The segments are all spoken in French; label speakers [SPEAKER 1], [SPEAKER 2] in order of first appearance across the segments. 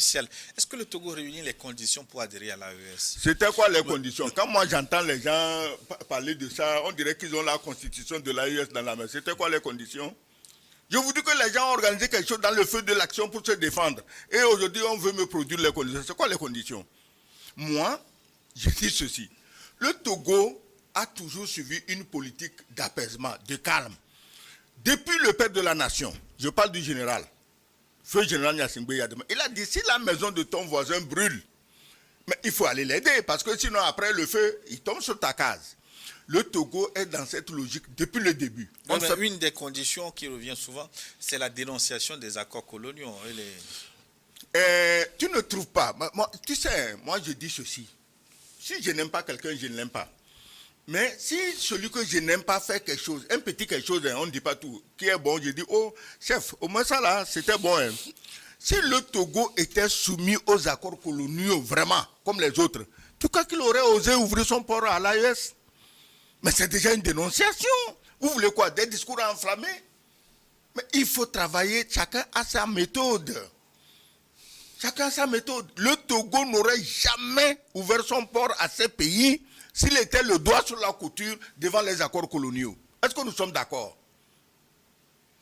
[SPEAKER 1] Est-ce que le Togo réunit les conditions pour adhérer à l'AES?
[SPEAKER 2] C'était quoi les conditions? Quand moi j'entends les gens parler de ça, on dirait qu'ils ont la constitution de l'AES dans la main. C'était quoi les conditions? Je vous dis que les gens ont organisé quelque chose dans le feu de l'action pour se défendre. Et aujourd'hui, on veut me produire les conditions. C'est quoi les conditions? Moi, je dis ceci. Le Togo a toujours suivi une politique d'apaisement, de calme. Depuis le père de la nation, je parle du général, feu général Gnassingbé Yadema, il a dit si la maison de ton voisin brûle, mais il faut aller l'aider parce que sinon après le feu, il tombe sur ta case. Le Togo est dans cette logique depuis le début.
[SPEAKER 1] Une des conditions qui revient souvent, c'est la dénonciation des accords coloniaux.
[SPEAKER 2] Tu ne trouves pas. Moi, tu sais, moi je dis ceci. Si je n'aime pas quelqu'un, je ne l'aime pas. Mais si celui que je n'aime pas fait quelque chose, un petit quelque chose, on ne dit pas tout, qui est bon, je dis, oh, chef, au moins ça là, c'était bon. Hein. Si le Togo était soumis aux accords coloniaux, vraiment, comme les autres, tu crois qu'il aurait osé ouvrir son port à l'AES? Mais c'est déjà une dénonciation. Vous voulez quoi? Des discours enflammés? Mais il faut travailler, chacun a sa méthode. Chacun a sa méthode. Le Togo n'aurait jamais ouvert son port à ces pays s'il était le doigt sur la couture devant les accords coloniaux. Est-ce que nous sommes d'accord?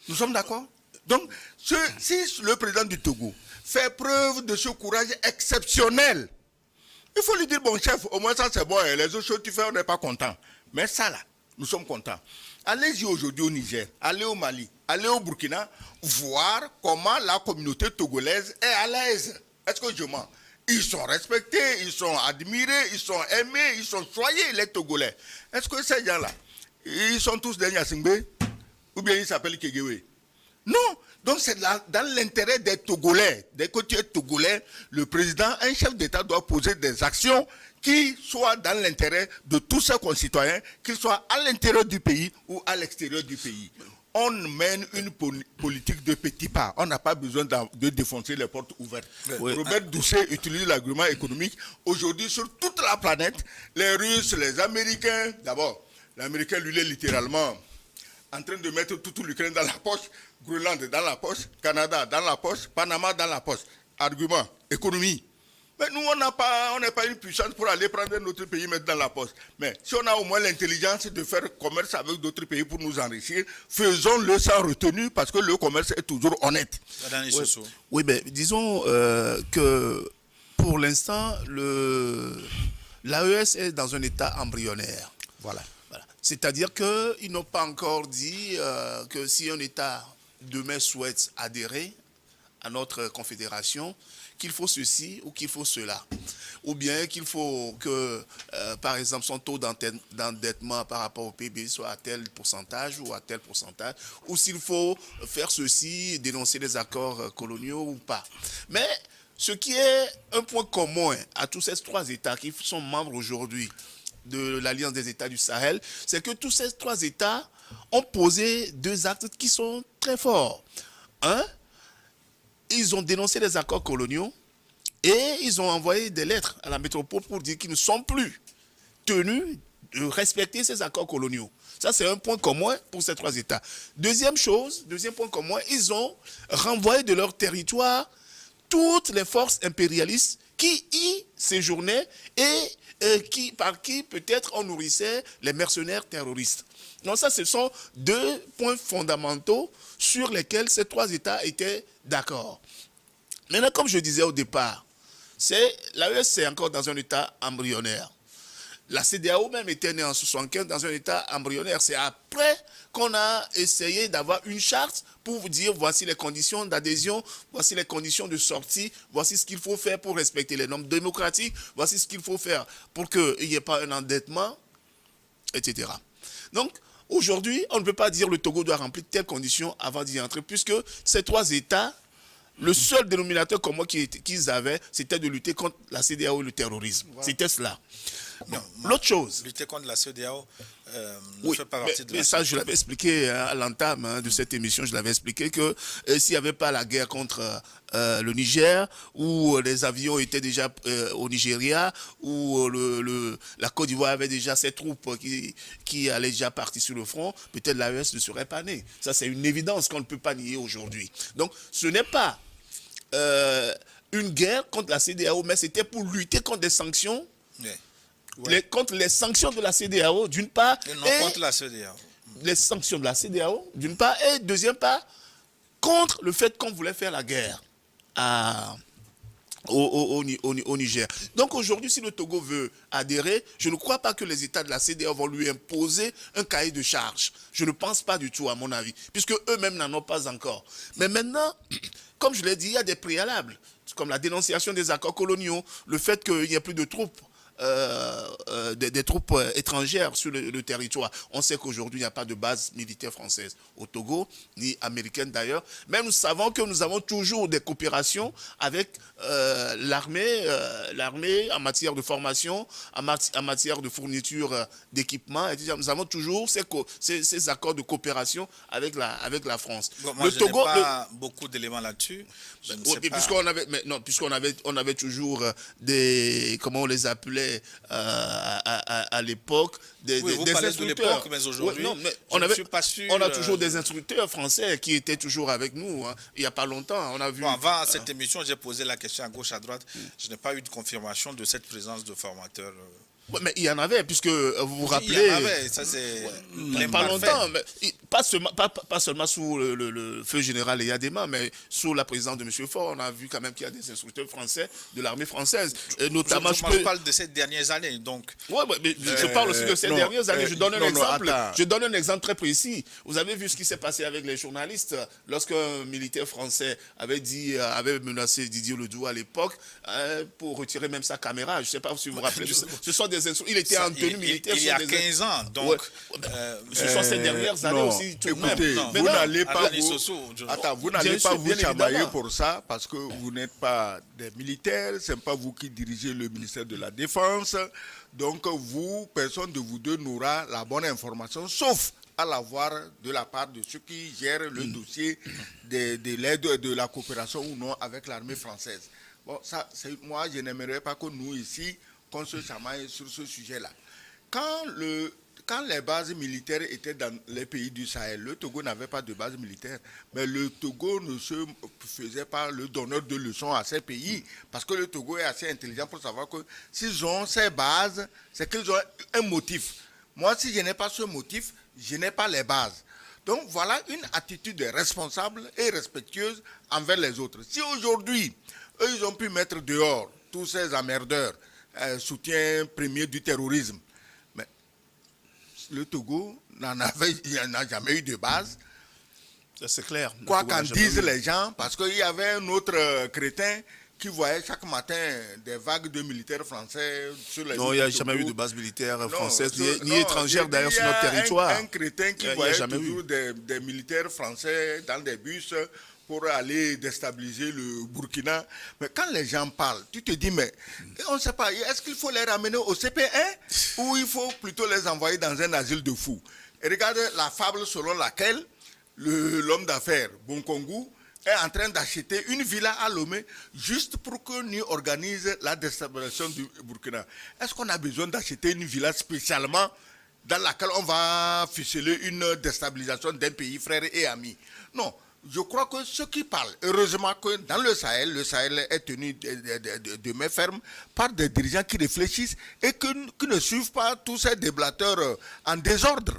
[SPEAKER 2] Nous sommes d'accord? Donc, si le président du Togo fait preuve de ce courage exceptionnel, il faut lui dire, bon chef, au moins ça c'est bon, les autres choses que tu fais, on n'est pas content. Mais ça là, nous sommes contents. Allez-y aujourd'hui au Niger, allez au Mali, allez au Burkina, voir comment la communauté togolaise est à l'aise. Est-ce que je mens? Ils sont respectés, ils sont admirés, ils sont aimés, ils sont choyés, les Togolais. Est-ce que ces gens-là, ils sont tous des Gnassingbé? Ou bien ils s'appellent Kegewe? Non. Donc c'est dans l'intérêt des Togolais. Dès que tu es Togolais, le président, un chef d'État doit poser des actions qui soient dans l'intérêt de tous ses concitoyens, qu'ils soient à l'intérieur du pays ou à l'extérieur du pays. On mène une politique de petits pas. On n'a pas besoin de défoncer les portes ouvertes. Oui. Robert Doucet utilise l'argument économique. Aujourd'hui, sur toute la planète, les Russes, les Américains, d'abord, l'Américain, lui, est littéralement en train de mettre toute l'Ukraine dans la poche, Groenland dans la poche, Canada dans la poche, Panama dans la poche. Argument, économie. Mais nous, on n'est pas une puissance pour aller prendre notre pays et mettre dans la poche. Mais si on a au moins l'intelligence de faire commerce avec d'autres pays pour nous enrichir, faisons-le sans retenue parce que le commerce est toujours honnête.
[SPEAKER 3] Oui, mais disons que pour l'instant, l'AES est dans un état embryonnaire. Voilà. C'est-à-dire qu'ils n'ont pas encore dit que si un État demain souhaite adhérer à notre confédération, qu'il faut ceci ou qu'il faut cela. Ou bien qu'il faut que, par exemple, son taux d'endettement par rapport au PIB soit à tel pourcentage ou à tel pourcentage. Ou s'il faut faire ceci, dénoncer les accords coloniaux ou pas. Mais ce qui est un point commun à tous ces trois États qui sont membres aujourd'hui de l'Alliance des États du Sahel, c'est que tous ces trois États ont posé deux actes qui sont très forts. Un, ils ont dénoncé les accords coloniaux et ils ont envoyé des lettres à la métropole pour dire qu'ils ne sont plus tenus de respecter ces accords coloniaux. Ça, c'est un point commun pour ces trois États. Deuxième point commun, ils ont renvoyé de leur territoire toutes les forces impérialistes qui y séjournaient et par qui peut-être on nourrissait les mercenaires terroristes. Donc ça, ce sont deux points fondamentaux sur lesquels ces trois États étaient d'accord. Maintenant, comme je disais au départ, l'AES c'est encore dans un état embryonnaire. La CEDEAO même était née en 1975 dans un état embryonnaire. C'est après qu'on a essayé d'avoir une charte pour vous dire voici les conditions d'adhésion, voici les conditions de sortie, voici ce qu'il faut faire pour respecter les normes démocratiques, voici ce qu'il faut faire pour qu'il n'y ait pas un endettement, etc. Donc, aujourd'hui, on ne peut pas dire que le Togo doit remplir telles conditions avant d'y entrer, puisque ces trois États, le seul dénominateur commun qu'ils avaient, c'était de lutter contre la CEDEAO et le terrorisme. Voilà. C'était cela. L'autre chose.
[SPEAKER 1] Lutter contre la CEDEAO
[SPEAKER 3] ne fait pas partie de la... ça, je l'avais expliqué à l'entame de cette émission, je l'avais expliqué que s'il n'y avait pas la guerre contre le Niger, où les avions étaient déjà au Nigeria, où la Côte d'Ivoire avait déjà ses troupes qui allaient déjà partir sur le front, peut-être l'AES ne serait pas née. Ça, c'est une évidence qu'on ne peut pas nier aujourd'hui. Donc, ce n'est pas une guerre contre la CEDEAO, mais c'était pour lutter contre des sanctions, contre les sanctions de la CEDEAO, d'une part,
[SPEAKER 1] et non contre la CEDEAO.
[SPEAKER 3] Les sanctions de la CEDEAO, d'une part, et deuxième part, contre le fait qu'on voulait faire la guerre au Niger. Donc aujourd'hui, si le Togo veut adhérer, je ne crois pas que les États de la CEDEAO vont lui imposer un cahier de charges. Je ne pense pas du tout, à mon avis, puisque eux-mêmes n'en ont pas encore. Mais maintenant, comme je l'ai dit, il y a des préalables, comme la dénonciation des accords coloniaux, le fait qu'il n'y ait plus de troupes. Des troupes étrangères sur le territoire. On sait qu'aujourd'hui, il n'y a pas de base militaire française au Togo, ni américaine d'ailleurs. Mais nous savons que nous avons toujours des coopérations avec l'armée en matière de formation, en matière de fourniture d'équipement. Nous avons toujours ces accords de coopération avec la France.
[SPEAKER 1] Bon, moi, je n'ai pas beaucoup d'éléments là-dessus.
[SPEAKER 3] Puisqu'on avait toujours des, comment on les appelait, à l'époque, des instructeurs.
[SPEAKER 1] Mais aujourd'hui,
[SPEAKER 3] on a toujours des instructeurs français qui étaient toujours avec nous. Hein. Il n'y a pas longtemps, on a vu...
[SPEAKER 1] Bon, avant cette émission, j'ai posé la question à gauche, à droite. Je n'ai pas eu de confirmation de cette présence de formateurs.
[SPEAKER 3] Ouais, mais il y en avait, puisque vous vous rappelez...
[SPEAKER 1] Il y en avait, ça c'est...
[SPEAKER 3] pas longtemps, mais pas seulement sous le feu général Eyadema, mais sous la présidence de M. Faure, on a vu quand même qu'il y a des instructeurs français de l'armée française. Et notamment,
[SPEAKER 1] je parle de ces dernières années, donc...
[SPEAKER 3] Oui, mais je parle aussi de ces dernières années. Je donne un exemple. Je donne un exemple très précis. Vous avez vu ce qui s'est passé avec les journalistes lorsqu'un militaire français avait menacé Didier Ledoux à l'époque pour retirer même sa caméra. Je ne sais pas si vous vous rappelez. Ce sont des il était en tenue militaire.
[SPEAKER 1] Il y a 15 ans, donc...
[SPEAKER 3] ce sont ces dernières années aussi.
[SPEAKER 2] Écoutez, vous n'allez pas vous chamailler pour ça, parce que vous n'êtes pas des militaires, ce n'est pas vous qui dirigez le ministère de la Défense. Donc, personne de vous deux n'aura la bonne information, sauf à l'avoir de la part de ceux qui gèrent le dossier de l'aide de la coopération ou non avec l'armée française. Bon, ça, moi, je n'aimerais pas que nous, ici, qu'on se chamaille sur ce sujet-là. Quand les bases militaires étaient dans les pays du Sahel, le Togo n'avait pas de base militaire, mais le Togo ne se faisait pas le donneur de leçons à ces pays, parce que le Togo est assez intelligent pour savoir que s'ils ont ces bases, c'est qu'ils ont un motif. Moi, si je n'ai pas ce motif, je n'ai pas les bases. Donc voilà une attitude responsable et respectueuse envers les autres. Si aujourd'hui, eux, ils ont pu mettre dehors tous ces emmerdeurs, soutien premier du terrorisme. Mais le Togo n'a jamais eu de base.
[SPEAKER 3] C'est clair.
[SPEAKER 2] Quoi qu'en disent les gens, parce qu'il y avait un autre crétin qui voyait chaque matin des vagues de militaires français sur les...
[SPEAKER 3] Non, il n'y a jamais eu de base militaire française, ni étrangère d'ailleurs sur notre territoire.
[SPEAKER 2] Un crétin qui voyait toujours des militaires français dans des bus pour aller déstabiliser le Burkina. Mais quand les gens parlent, tu te dis, mais on ne sait pas, est-ce qu'il faut les ramener au CP1 ou il faut plutôt les envoyer dans un asile de fous? Et regarde la fable selon laquelle l'homme d'affaires Bonkongu est en train d'acheter une villa à Lomé juste pour que nous organise la déstabilisation du Burkina. Est-ce qu'on a besoin d'acheter une villa spécialement dans laquelle on va ficeler une déstabilisation d'un pays frère et ami? Non. Je crois que ceux qui parlent, heureusement que dans le Sahel est tenu de main ferme par des dirigeants qui réfléchissent et qui ne suivent pas tous ces déblateurs en désordre.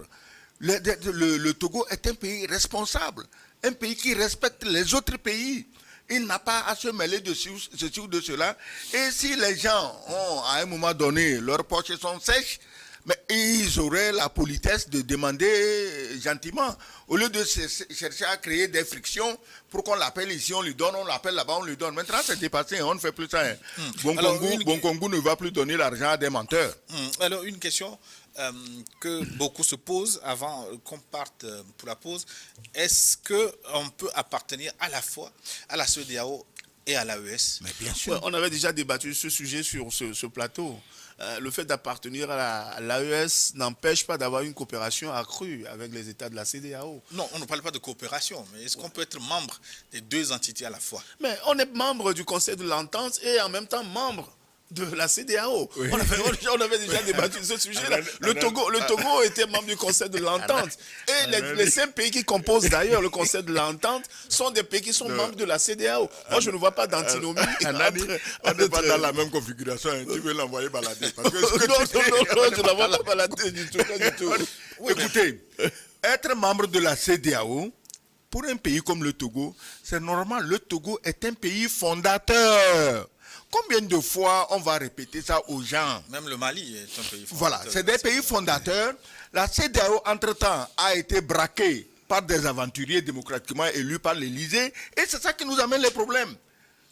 [SPEAKER 2] Le Togo est un pays responsable, un pays qui respecte les autres pays. Il n'a pas à se mêler de ceci ou de cela. Et si les gens ont, à un moment donné, leurs poches sont sèches, mais ils auraient la politesse de demander gentiment, au lieu de chercher à créer des frictions pour qu'on l'appelle ici, on lui donne, on l'appelle là-bas, on lui donne. Maintenant, c'est dépassé, on ne fait plus ça. Hein. Bonkongu ne va plus donner l'argent à des menteurs.
[SPEAKER 1] Alors, une question que beaucoup se posent avant qu'on parte pour la pause. Est-ce qu'on peut appartenir à la fois à la CEDEAO et à l'AES?
[SPEAKER 3] Mais bien sûr. Ouais, on avait déjà débattu ce sujet sur ce plateau. Le fait d'appartenir à l'AES n'empêche pas d'avoir une coopération accrue avec les États de la CEDEAO.
[SPEAKER 1] Non, on ne parle pas de coopération, mais est-ce qu'on peut être membre des deux entités à la fois?
[SPEAKER 3] Mais on est membre du Conseil de l'Entente et en même temps membre de la CEDEAO.
[SPEAKER 2] Oui.
[SPEAKER 3] On avait déjà débattu de ce sujet-là. Le Togo était membre du Conseil de l'Entente. Et les 5 pays qui composent d'ailleurs le Conseil de l'Entente sont des pays qui sont membres de la CEDEAO. Moi, je ne vois pas d'antinomie.
[SPEAKER 2] On n'est pas dans la même configuration. Hein. Tu veux l'envoyer balader. Parce que
[SPEAKER 3] non, je ne la vois pas balader du tout. Pas du tout.
[SPEAKER 2] Oui, écoutez, être membre de la CEDEAO, pour un pays comme le Togo, c'est normal. Le Togo est un pays fondateur. Combien de fois on va répéter ça aux gens?
[SPEAKER 1] Même le Mali est un pays fondateur.
[SPEAKER 2] Voilà, c'est des pays fondateurs. La CEDEAO, entre-temps, a été braquée par des aventuriers démocratiquement élus par l'Élysée. Et c'est ça qui nous amène les problèmes.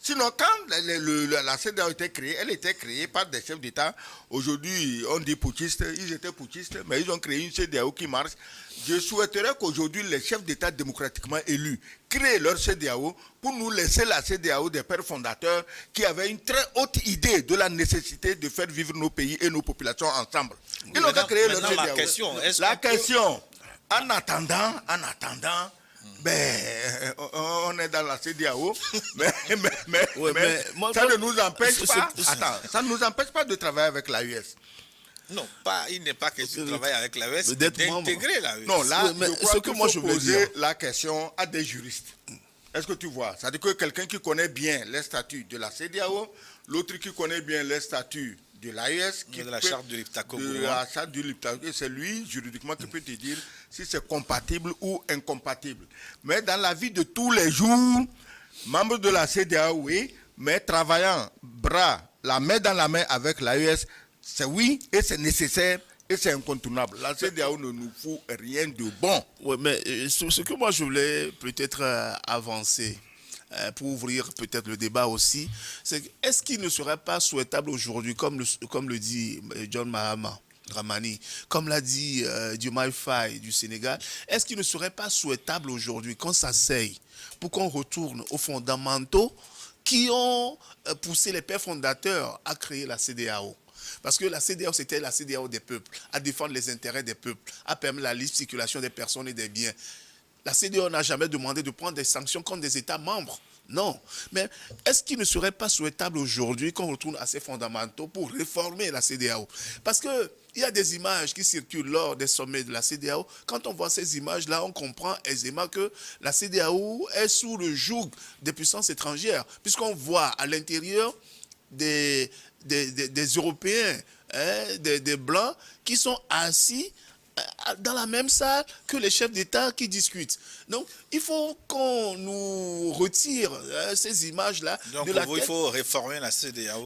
[SPEAKER 2] Sinon, quand la CEDEAO a été créée, elle était créée par des chefs d'État. Aujourd'hui, on dit putschistes, ils étaient putschistes, mais ils ont créé une CEDEAO qui marche. Je souhaiterais qu'aujourd'hui, les chefs d'État démocratiquement élus créent leur CEDEAO pour nous laisser la CEDEAO des pères fondateurs qui avaient une très haute idée de la nécessité de faire vivre nos pays et nos populations ensemble. Ils n'ont qu'à créer leur CEDEAO. La question, en attendant, ben, on est dans la CEDEAO, mais ça ne nous empêche pas. Attends, ça ne nous empêche pas de travailler avec l'AES.
[SPEAKER 1] Non, il n'est pas question de travailler avec l'AES, d'intégrer l'AES.
[SPEAKER 2] Non, là, je crois qu'il faut poser la question à des juristes. Est-ce que tu vois? C'est-à-dire que quelqu'un qui connaît bien les statuts de la CEDEAO, l'autre qui connaît bien les statuts de l'AES,
[SPEAKER 1] de la charte de l'Iptako.
[SPEAKER 2] De la charte de l'Iptako, c'est lui, juridiquement, qui peut te dire si c'est compatible ou incompatible. Mais dans la vie de tous les jours, membre de la CEDEAO, oui, mais travaillant la main dans la main avec l'AES, c'est oui, et c'est nécessaire, et c'est incontournable. La CEDEAO ne nous fout rien de bon.
[SPEAKER 3] Oui, mais ce que moi je voulais peut-être avancer, pour ouvrir peut-être le débat aussi, c'est est-ce qu'il ne serait pas souhaitable aujourd'hui, comme le dit John Mahama Dramani, comme l'a dit Diomaye Faye du Sénégal, est-ce qu'il ne serait pas souhaitable aujourd'hui qu'on s'asseye pour qu'on retourne aux fondamentaux qui ont poussé les pères fondateurs à créer la CEDEAO? Parce que la CEDEAO, c'était la CEDEAO des peuples, à défendre les intérêts des peuples, à permettre la libre circulation des personnes et des biens. La CEDEAO n'a jamais demandé de prendre des sanctions contre des États membres. Non. Mais est-ce qu'il ne serait pas souhaitable aujourd'hui qu'on retourne à ces fondamentaux pour réformer la CEDEAO? Parce qu'il y a des images qui circulent lors des sommets de la CEDEAO. Quand on voit ces images-là, on comprend aisément que la CEDEAO est sous le joug des puissances étrangères. Puisqu'on voit à l'intérieur des Européens, hein, des Blancs, qui sont assis dans la même salle que les chefs d'État qui discutent. Donc, il faut qu'on nous retire ces images-là de la tête.
[SPEAKER 1] Donc, il faut réformer la CEDEAO.